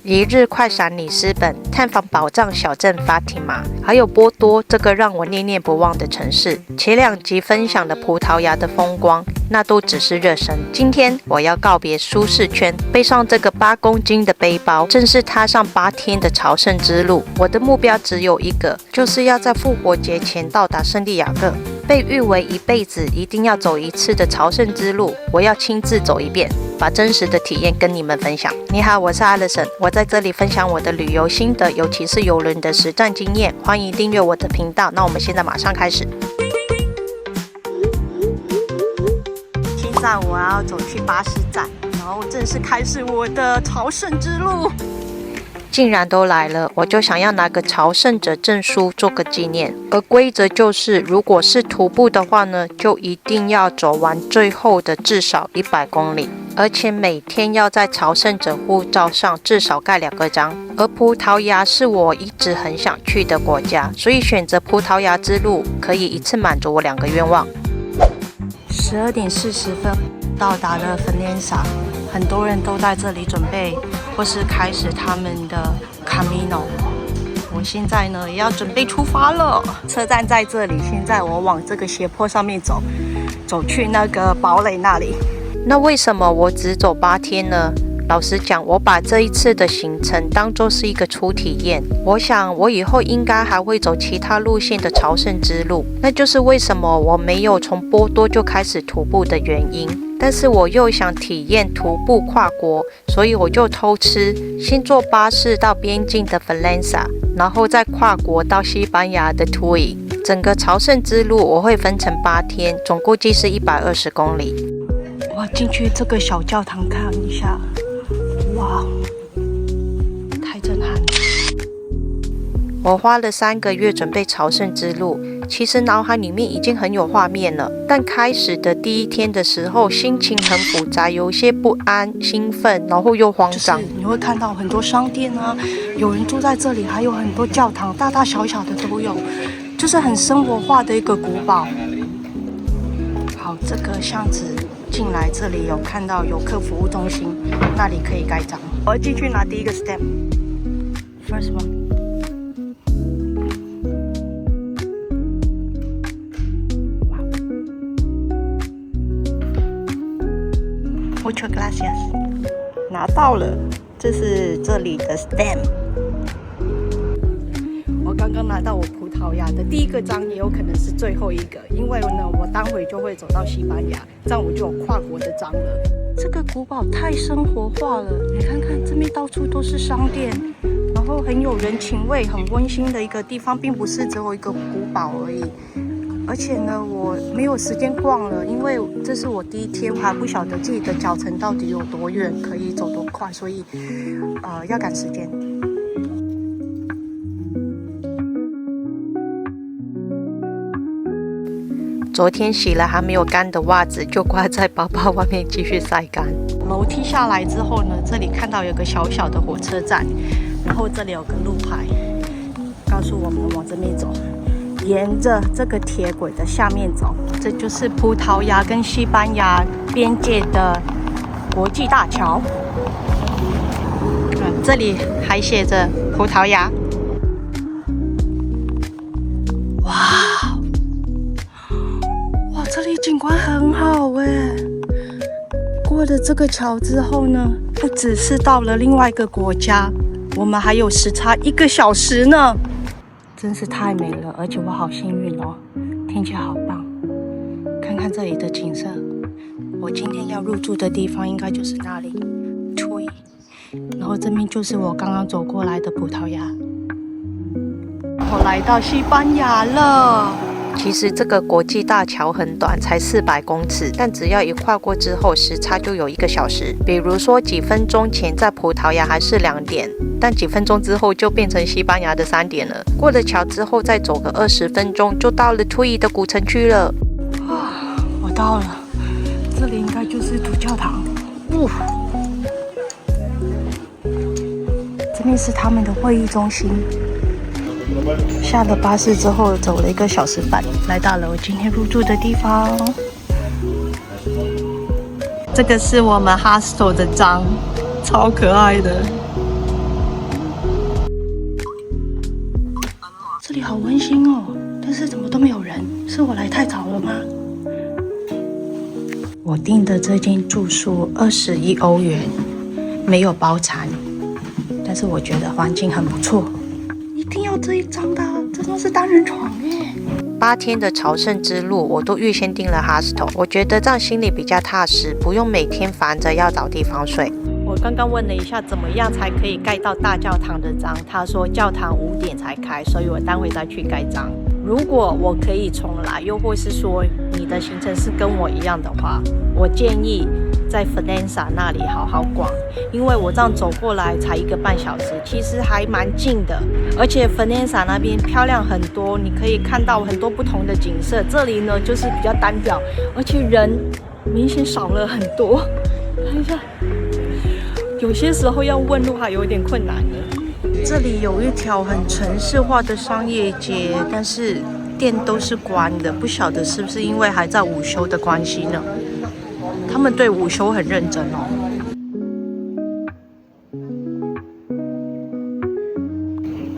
一日快闪里斯本，探访宝藏小镇法提玛，还有波多这个让我念念不忘的城市。前2集分享的葡萄牙的风光，那都只是热身。今天我要告别舒适圈，背上这个8公斤的背包，正式踏上8天的朝圣之路。我的目标只有一个，就是要在复活节前到达圣地亚哥。被誉为一辈子一定要走一次的朝圣之路，我要亲自走一遍，把真实的体验跟你们分享。你好，我是 Alison， 我在这里分享我的旅游心得，尤其是邮轮的实战经验。欢迎订阅我的频道。那我们现在马上开始。现在我要走去巴士站，然后正式开始我的朝圣之路。既然都来了，我就想要拿个朝圣者证书做个纪念。而规则就是，如果是徒步的话呢，就一定要走完最后的至少100公里，而且每天要在朝圣者护照上至少盖2个章。而葡萄牙是我一直很想去的国家，所以选择葡萄牙之路可以一次满足我2个愿望。12点40分到达了芬兰萨，很多人都在这里准备或是开始他们的 Camino。 我现在呢也要准备出发了，车站在这里，现在我往这个斜坡上面走去那个堡垒那里。那为什么我只走8天呢？老实讲，我把这一次的行程当作是一个初体验。我想我以后应该还会走其他路线的朝圣之路，那就是为什么我没有从波多就开始徒步的原因。但是我又想体验徒步跨国，所以我就偷吃，先坐巴士到边境的芬兰萨，然后再跨国到西班牙的图伊。整个朝圣之路我会分成8天，总估计是120公里。我要进去这个小教堂看一下，哇，太震撼了！我花了3个月准备朝圣之路，其实脑海里面已经很有画面了，但开始的第1天的时候，心情很复杂，有些不安、兴奋，然后又慌张。你会看到很多商店啊，有人住在这里，还有很多教堂，大大小小的都有，就是很生活化的一个古堡。好，这个巷子进来，这里有看到游客服务中心，那里可以盖章。我要进去拿第一个 step。First one。Muchas gracias。拿到了，这是这里的 stamp。我刚刚拿到我葡萄牙的第1个章，也有可能是最后一个，因为呢，我待会就会走到西班牙，这样我就有跨国的章了。这个古堡太生活化了，你看看这边到处都是商店，然后很有人情味，很温馨的一个地方，并不是只有一个古堡而已。而且呢，我没有时间逛了，因为这是我第1天，我还不晓得自己的脚程到底有多远，可以走多快，所以要赶时间。昨天洗了还没有干的袜子，就挂在包包外面继续晒干。楼梯下来之后呢，这里看到有个小小的火车站，然后这里有个路牌，告诉我们往这边走。沿着这个铁轨的下面走，这就是葡萄牙跟西班牙边界的国际大桥。这里还写着葡萄牙。哇，这里景观很好哎！过了这个桥之后呢，不只是到了另外一个国家，我们还有时差1个小时呢。真是太美了，而且我好幸运哦，天气好棒。看看这里的景色，我今天要入住的地方应该就是那里，图伊。然后这边就是我刚刚走过来的葡萄牙。我来到西班牙了。其实这个国际大桥很短，才400公尺，但只要一跨过之后，时差就有1个小时。比如说几分钟前在葡萄牙还是2点，但几分钟之后就变成西班牙的3点了。过了桥之后再走个20分钟，就到了图伊的古城区了。我到了，这里应该就是主教堂。这边是他们的会议中心。下了巴士之后，走了1个小时半，来到了我今天入住的地方。这个是我们 hostel 的章，超可爱的。里好温馨哦，但是怎么都没有人？是我来太早了吗？我订的这间住宿21欧元，没有包餐，但是我觉得环境很不错。一定要这一张的，这张是单人床耶。8天的朝圣之路，我都预先订了 hostel， 我觉得这样心里比较踏实，不用每天烦着要找地方睡。我刚刚问了一下，怎么样才可以盖到大教堂的章？他说教堂5点才开，所以我待会再去盖章。如果我可以重来，又或是说你的行程是跟我一样的话，我建议在 Faenza 那里好好逛，因为我这样走过来才1个半小时，其实还蛮近的。而且 Faenza 那边漂亮很多，你可以看到很多不同的景色。这里呢就是比较单调，而且人明显少了很多。看一下，有些时候要问路还有点困难呢。这里有一条很城市化的商业街，但是店都是关的，不晓得是不是因为还在午休的关系呢？他们对午休很认真哦。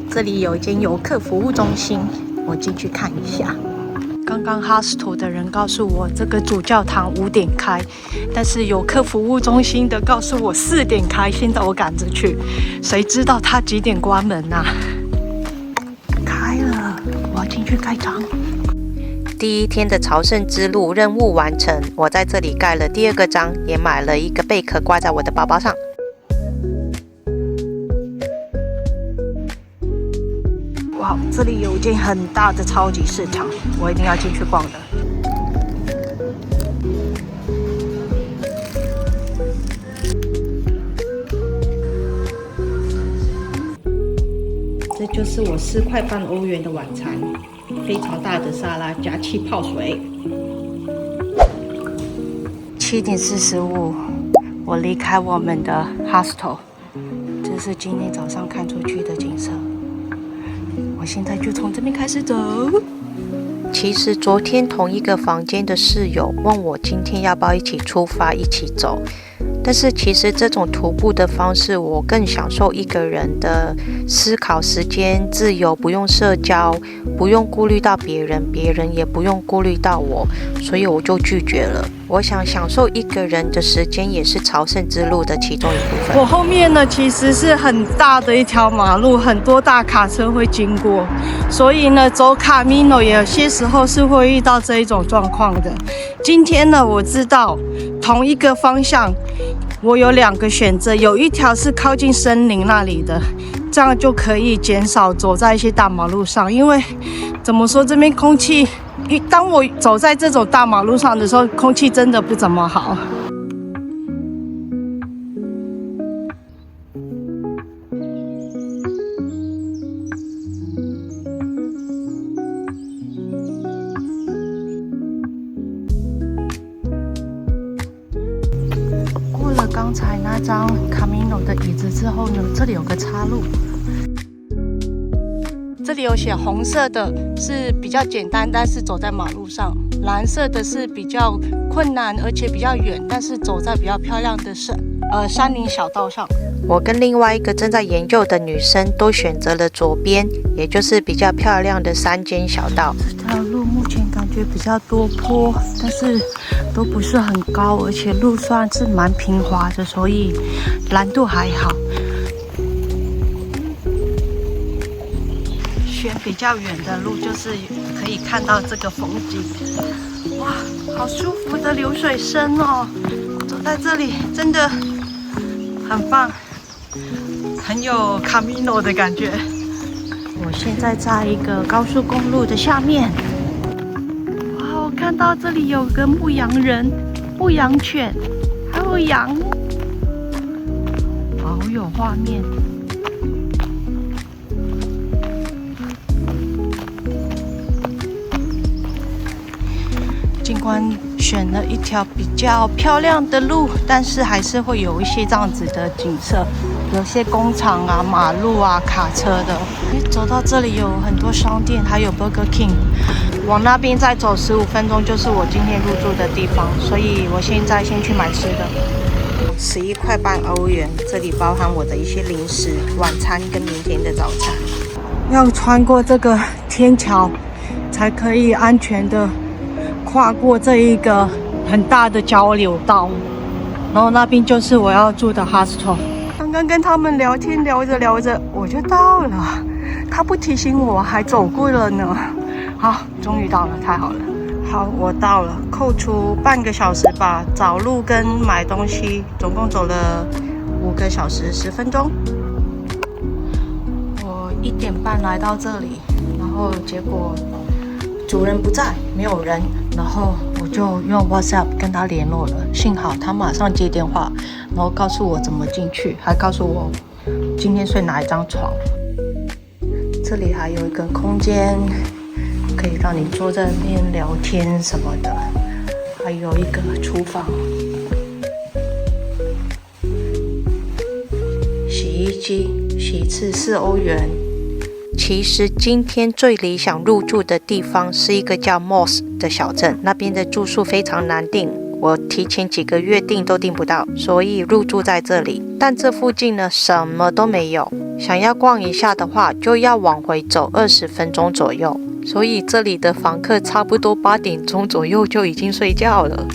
这里有一间游客服务中心，我进去看一下。刚刚 hostel 的人告诉我，这个主教堂5点开，但是游客服务中心的告诉我4点开。现在我赶着去，谁知道他几点关门啊？开了，我要进去盖章。第1天的朝圣之路任务完成，我在这里盖了第2个章，也买了一个贝壳挂在我的包包上。哇，这里有一间很大的超级市场，我一定要进去逛的。这就是我4块半欧元的晚餐，非常大的沙拉加气泡水。7点45，我离开我们的 hostel， 这是今天早上看出去的景色。我现在就从这边开始走。其实昨天同一个房间的室友问我今天要不要一起出发一起走，但是其实这种徒步的方式我更享受一个人的思考时间，自由，不用社交，不用顾虑到别人，别人也不用顾虑到我，所以我就拒绝了。我想享受一个人的时间也是朝圣之路的其中一部分。我后面呢其实是很大的一条马路，很多大卡车会经过，所以呢走卡米诺也有些时候是会遇到这一种状况的。今天呢我知道同一个方向我有2个选择，有一条是靠近森林那里的，这样就可以减少走在一些大马路上，因为怎么说这边空气，当我走在这种大马路上的时候，空气真的不怎么好。过了刚才那张卡米诺的椅子之后呢，这里有个岔路。这里有写红色的是比较简单，但是走在马路上；蓝色的是比较困难，而且比较远，但是走在比较漂亮的山林小道上。我跟另外一个正在研究的女生都选择了左边，也就是比较漂亮的山间小道。这条路目前感觉比较多坡，但是都不是很高，而且路算是蛮平滑的，所以难度还好。选比较远的路，就是可以看到这个风景。哇，好舒服的流水声哦！走在这里真的很棒，很有卡米诺的感觉。我现在在一个高速公路的下面。哇，我看到这里有个牧羊人、牧羊犬，还有羊，好有画面。尽管选了一条比较漂亮的路，但是还是会有一些这样子的景色，有些工厂啊、马路啊、卡车的。走到这里有很多商店，还有 Burger King。往那边再走15分钟就是我今天入住的地方，所以我现在先去买吃的。11块半欧元，这里包含我的一些零食、晚餐跟明天的早餐。要穿过这个天桥，才可以安全的跨过这一个很大的交流道。然后那边就是我要住的 hostel。刚刚跟他们聊天，聊着我就到了，他不提醒我还走过了呢。好，终于到了，太好了。好，我到了，扣除半个小时吧，找路跟买东西，总共走了5个小时10分钟。我1点半来到这里，然后结果主人不在，没有人，然后我就用 WhatsApp 跟他联络了，幸好他马上接电话，然后告诉我怎么进去，还告诉我今天睡哪一张床。这里还有一个空间，可以让你坐在那边聊天什么的，还有一个厨房，洗衣机，洗一次4欧元。其实今天最理想入住的地方是一个叫 Moss 的小镇，那边的住宿非常难订，我提前几个月订都订不到，所以入住在这里。但这附近呢什么都没有，想要逛一下的话就要往回走20分钟左右，所以这里的房客差不多8点钟左右就已经睡觉了。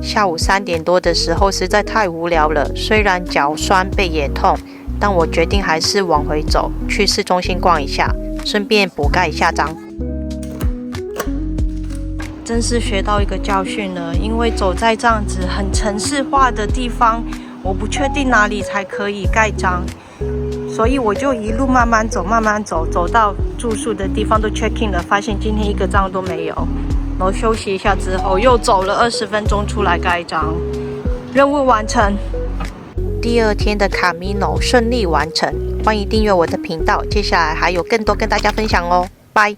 下午3点多的时候实在太无聊了，虽然脚酸背也痛，但我决定还是往回走，去市中心逛一下，顺便补盖一下章。真是学到一个教训了，因为走在这样子很城市化的地方，我不确定哪里才可以盖章，所以我就一路慢慢走，走到住宿的地方都 check in 了，发现今天1个章都没有，然后休息一下之后又走了20分钟出来盖章，任务完成。第2天的卡米诺顺利完成，欢迎订阅我的频道，接下来还有更多跟大家分享哦，拜。